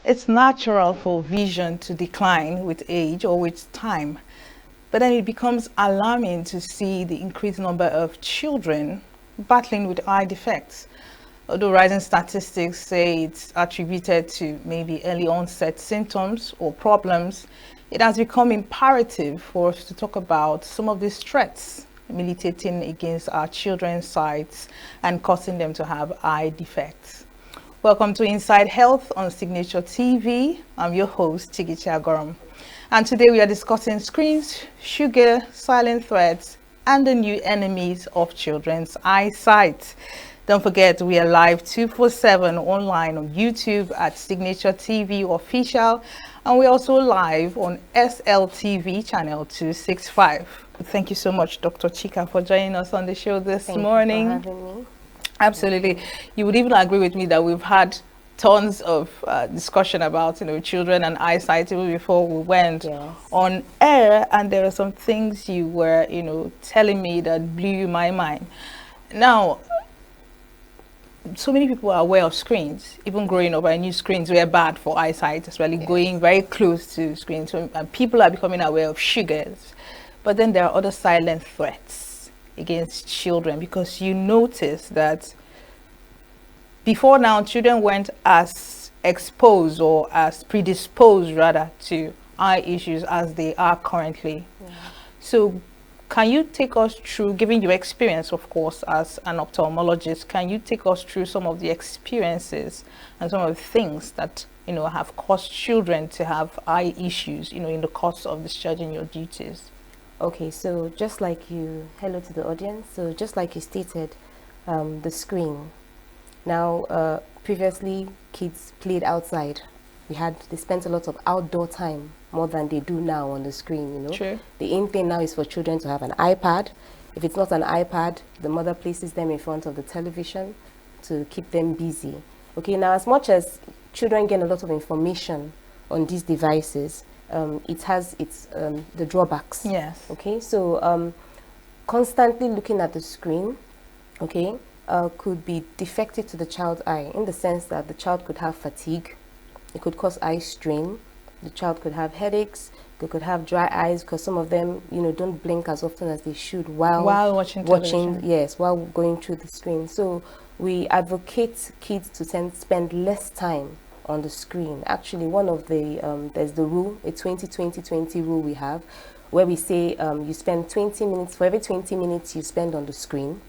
It's natural for vision to decline with age or with time, but then it becomes alarming to see the increased number of children battling with eye defects. Although rising statistics say it's attributed to maybe early onset symptoms or problems, it has become imperative for us to talk about some of these threats militating against our children's sights and causing them to have eye defects. Welcome to Inside Health on Signature TV. I'm your host, Chigichi Agorum. And today we are discussing screens, sugar, silent threats, and the new enemies of children's eyesight. Don't forget, we are live 24/7 online on YouTube at Signature TV Official, and we're also live on SLTV channel 265. Thank you so much, Dr. Chika, for joining us on the show this morning. Thank you for having me. Absolutely. You would even agree with me that we've had tons of discussion about, children and eyesight even before we went on air. And there are some things you were, telling me that blew my mind. Now, so many people are aware of screens. Even growing up, I knew screens were bad for eyesight, especially going very close to screens. So, and people are becoming aware of sugars. But then there are other silent threats against children, because you notice that before now children weren't as exposed or as predisposed rather to eye issues as they are currently. So can you take us through, given your experience of course as an ophthalmologist, can you take us through some of the experiences and some of the things that have caused children to have eye issues in the course of discharging your duties? Okay, so just like hello to the audience. So just like you stated, the screen. Now, previously kids played outside. They spent a lot of outdoor time, more than they do now on the screen, True. The aim thing now is for children to have an iPad. If it's not an iPad, the mother places them in front of the television to keep them busy. Okay, now as much as children gain a lot of information on these devices, it has the drawbacks. Yes. Okay, so constantly looking at the screen, okay, could be defective to the child's eye, in the sense that the child could have fatigue, it could cause eye strain, the child could have headaches, they could have dry eyes because some of them, don't blink as often as they should while watching television. Yes, while going through the screen. So we advocate kids to spend less time on the screen. Actually, one of the there's the rule, a 20-20-20 rule we have, where we say you spend 20 minutes, for every 20 minutes you spend on the screen,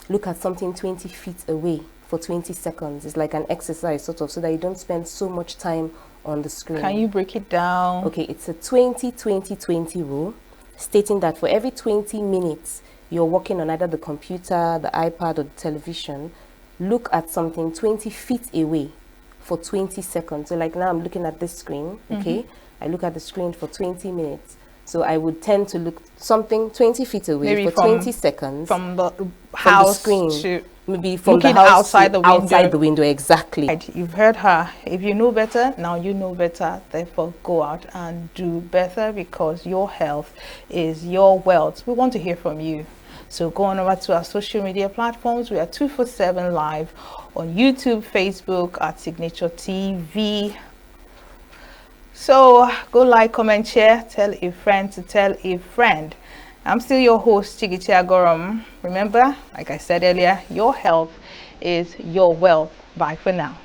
look at something 20 feet away for 20 seconds. It's like an exercise sort of, so that you don't spend so much time on the screen. Can you break it down? Okay, it's a 20-20-20 rule, stating that for every 20 minutes you're working on either the computer, the iPad, or the television, look at something 20 feet away for 20 seconds. So like now I'm looking at this screen, okay? I look at the screen for 20 minutes. So I would tend to look something 20 feet away maybe for 20 seconds. From the house from the screen, to maybe from looking the house outside the window. Outside the window, exactly. Right, you've heard her. If you know better, now you know better. Therefore, go out and do better, because your health is your wealth. We want to hear from you. So go on over to our social media platforms. We are 247 live on YouTube, Facebook at Signature TV. So go like, comment, share, tell a friend to tell a friend. I'm still your host, Chigichi Agorum. Remember, like I said earlier, your health is your wealth. Bye for now.